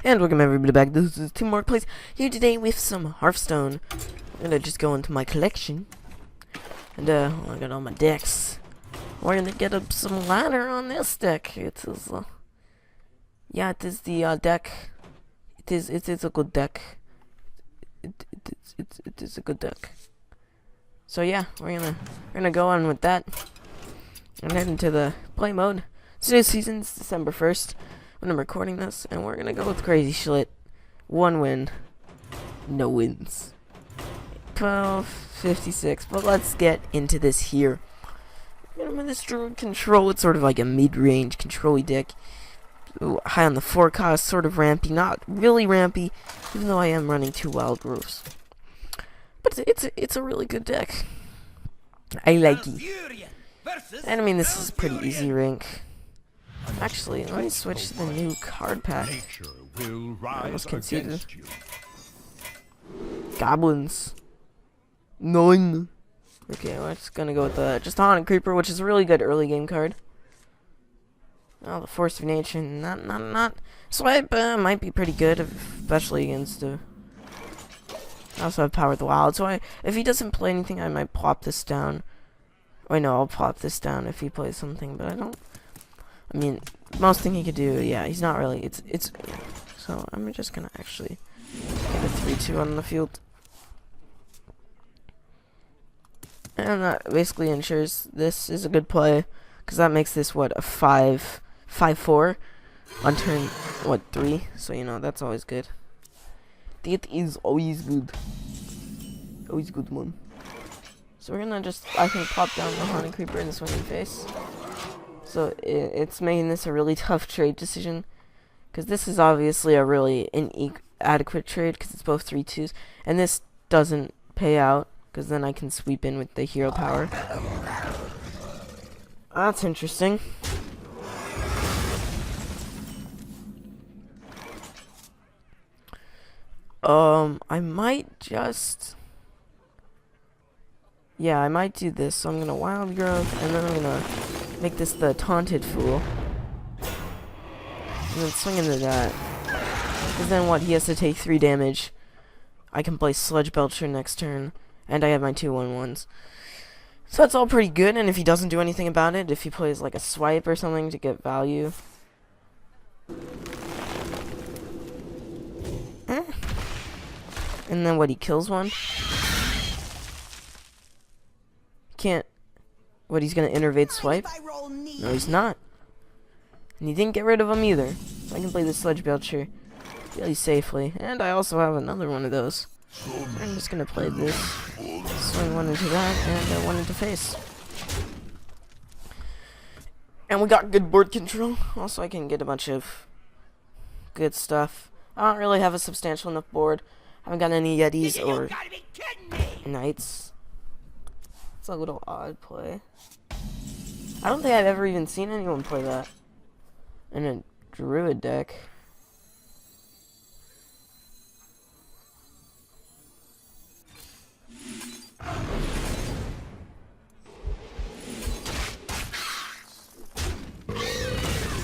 And welcome everybody back. This is Team Mark Plays here today with some Hearthstone. I'm gonna just go into my collection. And I got all my decks. We're gonna get up some ladder on this deck. It is yeah, it is the deck. It is a good deck. It is a good deck. So yeah, we're gonna go on with that. And head into the play mode. Today's season's December 1st. When I'm recording this, and we're gonna go with crazy shit. 1 win, no wins. 12:56. But let's get into this here. I'm in this druid control. It's sort of like a mid-range control-y deck. Ooh, high on the forecast, sort of rampy, not really rampy, even though I am running 2 wild growths. But it's a really good deck. I like it. And I mean, this is a pretty easy rank. Actually, let me switch to the new card pack. I almost conceded. Goblins. 9. Okay, we're just gonna go with the just Haunted Creeper, which is a really good early game card. Oh, the Force of Nature, not. Swipe might be pretty good, especially against I also have Power of the Wild, so if he doesn't play anything, I might plop this down. Wait, no, I'll plop this down if he plays something, but I mean, most thing he could do, yeah, he's not really, yeah. So, I'm just gonna actually get a 3-2 on the field. And that basically ensures this is a good play, because that makes this, what, a 5-4 on turn, 3, so, you know, that's always good. That is always good. Always good, man. So we're gonna just, I think, pop down the Haunted Creeper in the swinging face. So it's making this a really tough trade decision, because this is obviously a really inadequate trade, because it's both 3-2s, and this doesn't pay out, because then I can sweep in with the hero power. That's interesting. I might just... Yeah, I might do this. So I'm gonna Wild Growth, and then I'm gonna make this the Taunted Fool. And then swing into that. Because then what? He has to take 3 damage. I can play Sludge Belcher next turn. And I have my 2/1/1s. So that's all pretty good, and if he doesn't do anything about it, if he plays like a Swipe or something to get value. And then what? He kills one? Can't. What, he's gonna Innervate Swipe? No, he's not. And he didn't get rid of him either. So I can play the Sludge Belcher really safely. And I also have another one of those. So I'm just gonna play this. Swing one into that, and one into face. And we got good board control. Also, I can get a bunch of good stuff. I don't really have a substantial enough board. I haven't got any Yetis or Knights. It's a little odd play. I don't think I've ever even seen anyone play that in a Druid deck.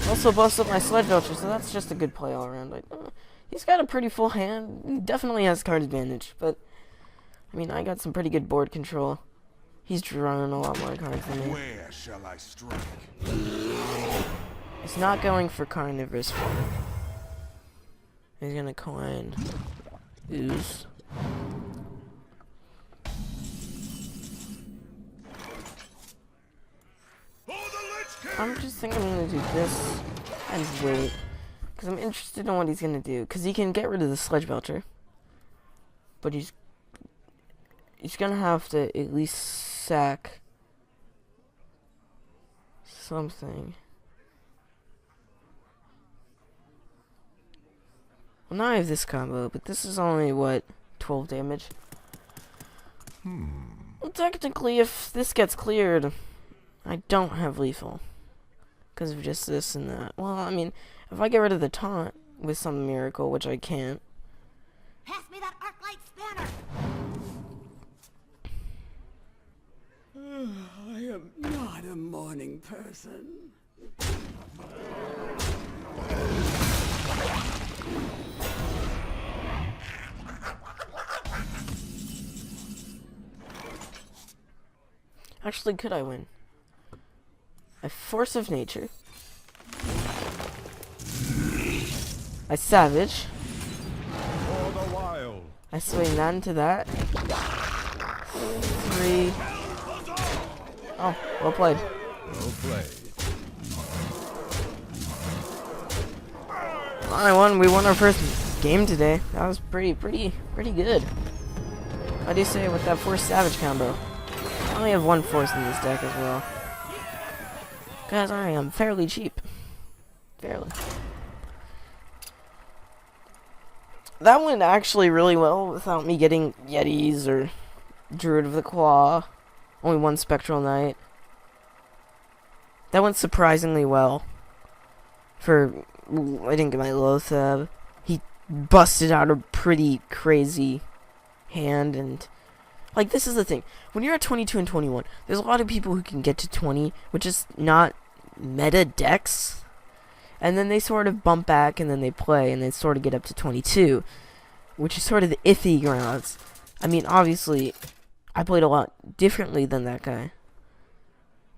Also bust up my Sludge Belcher, so that's just a good play all around. He's got a pretty full hand. He definitely has card advantage, but I mean, I got some pretty good board control. He's drawing a lot more cards than me. Where shall I strike? He's not going for Carnivorous form. He's gonna coin Ooze. I'm just thinking I'm gonna do this and wait, because I'm interested in what he's gonna do. Because he can get rid of the Sludge Belcher, but he's gonna have to at least sack something. Well, now I have this combo, but this is only what, 12 damage. Well, technically, if this gets cleared, I don't have lethal. Because of just this and that. Well, I mean, if I get rid of the taunt with some miracle, which I can't. Pass me that arc-light spanner. I am not a morning person. Actually, could I win? I Force of Nature. I Savage. For the wild. I swing that into that. 3. Oh, well played. Well played. I won. We won our first game today. That was pretty good. How do you say with that Force Savage combo? I only have 1 Force in this deck as well. Guys, I am fairly cheap. Fairly. That went actually really well without me getting Yetis or Druid of the Claw. Only 1 Spectral Knight. That went surprisingly well. I didn't get my Lothab. He busted out a pretty crazy hand, and like, this is the thing. When you're at 22 and 21, there's a lot of people who can get to 20, which is not meta decks, and then they sort of bump back, and then they play, and they sort of get up to 22, which is sort of the iffy grounds. I mean, obviously, I played a lot differently than that guy,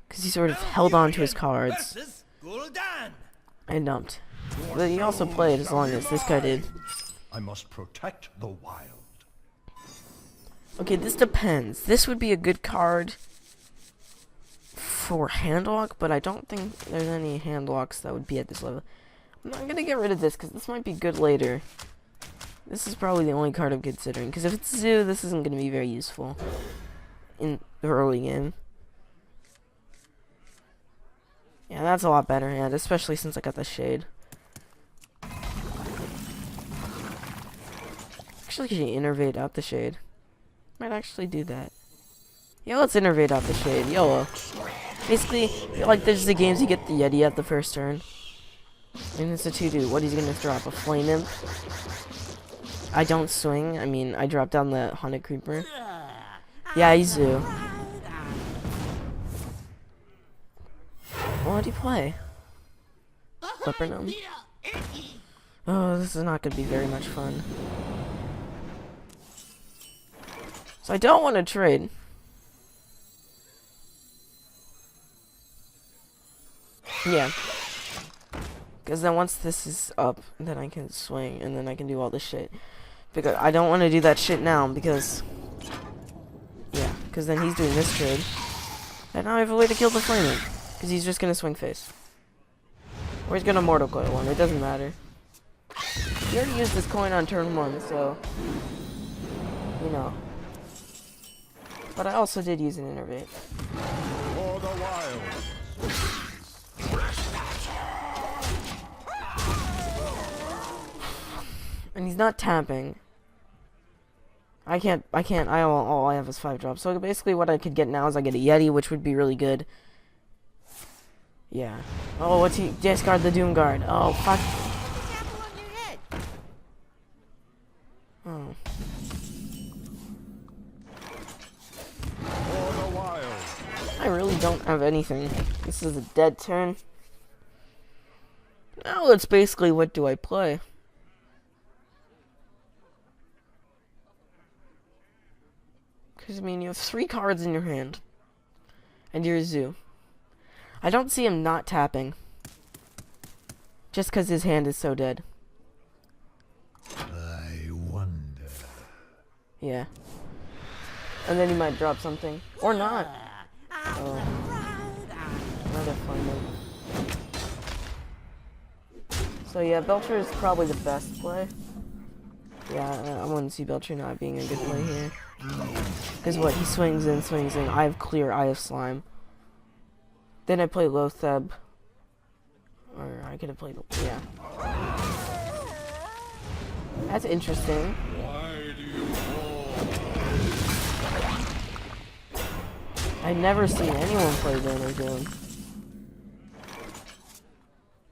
because he sort of held on to his cards and dumped. But he also played as long as this guy did. I must protect the wild. Okay, this depends. This would be a good card for handlock, but I don't think there's any handlocks that would be at this level. I'm not gonna get rid of this because this might be good later. This is probably the only card I'm considering, because if it's Zoo, this isn't gonna be very useful in the early game. Yeah, that's a lot better hand, especially since I got the Shade. Actually, can you innervate out the Shade? Might actually do that. Yeah, let's innervate out the Shade. YOLO. Basically, like, there's the games you get the Yeti at the first turn. And it's a 2-2. What he's gonna drop? A Flame Imp? I don't swing. I mean, I drop down the Haunted Creeper. Yeah, he's Zoo. What do you play? Flipper Gnome? Oh, this is not gonna be very much fun. So I don't want to trade. Yeah. Because then once this is up, then I can swing, and then I can do all this shit. Because I don't want to do that shit now, because... Yeah, because then he's doing this trade. And now I have a way to kill the Flaming. Because he's just going to swing face. Or he's going to Mortal Coil one, it doesn't matter. He already used this coin on turn 1, so... You know. But I also did use an Innervate. For the wild. And he's not tapping. I can't, all I have is 5 drops. So basically what I could get now is I get a Yeti, which would be really good. Yeah. Oh, what's he, discard the Doom Guard. Oh, fuck. Oh. For the wild. I really don't have anything. This is a dead turn. Now it's basically, what do I play? Because, I mean, you have 3 cards in your hand. And you're a Zoo. I don't see him not tapping. Just because his hand is so dead. I wonder. Yeah. And then he might drop something. Or not. Oh. Another fun one. So yeah, Belcher is probably the best play. Yeah, I wouldn't see Belcher not being a good play here. Because what, he swings in, swings in. I have Clear, I have Slime. Then I play Lothab. Or I could have played, yeah. That's interesting. I've never seen anyone play Donor Doom.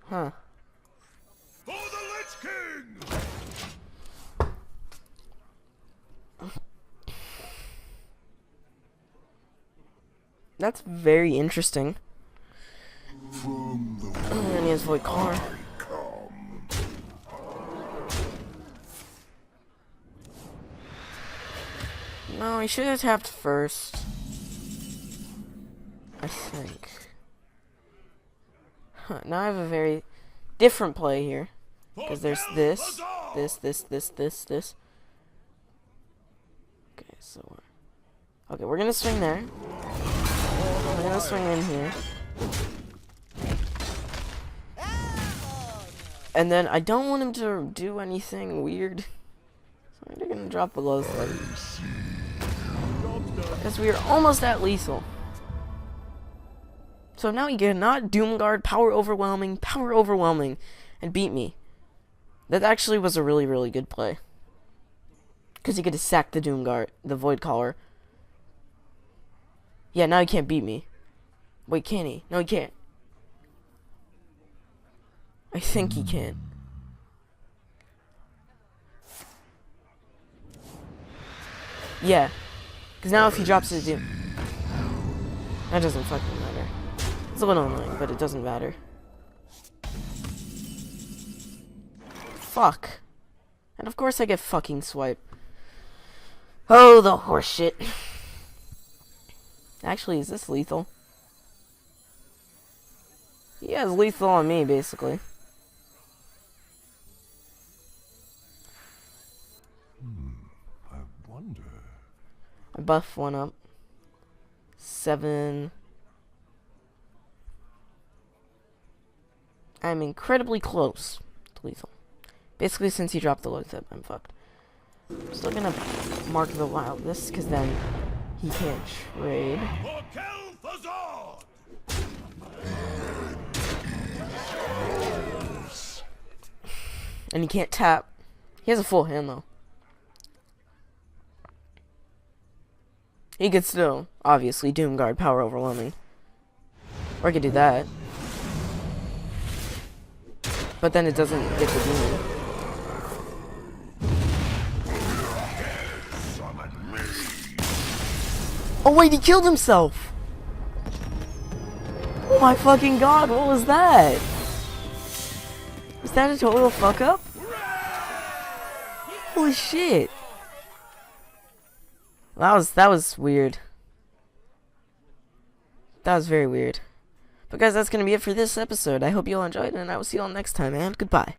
Huh. For the Lich King! That's very interesting. And he has Void Car. No, he should have tapped first. I think. Huh, now I have a very different play here. Because there's this. Okay, so... Okay, we're gonna swing there. We're gonna swing in here. And then I don't want him to do anything weird. So I'm gonna drop below slide. Because we are almost at lethal. So now he cannot Doomguard, power overwhelming, and beat me. That actually was a really, really good play. Because he could have sacked the Doomguard, the Void Caller. Yeah, now he can't beat me. Wait, can he? No, he can't. I think he can. Yeah. Because now if he drops it, that doesn't fucking matter. It's a little annoying, but it doesn't matter. Fuck. And of course I get fucking swipe. Oh, the horseshit. Actually, is this lethal? He has lethal on me, basically. I wonder. I buff one up. 7. I'm incredibly close to lethal. Basically, since he dropped the low tip, I'm fucked. I'm still gonna mark the wildness, because then he can't trade. And he can't tap. He has a full hand, though. He could still, obviously, Doomguard, power overwhelming. Or I could do that. But then it doesn't get the demon. Oh wait, he killed himself! Oh my fucking god, what was that? Was that a total fuck up? Holy shit. That was weird. That was very weird. But guys, that's gonna be it for this episode. I hope you all enjoyed, and I will see you all next time, and goodbye.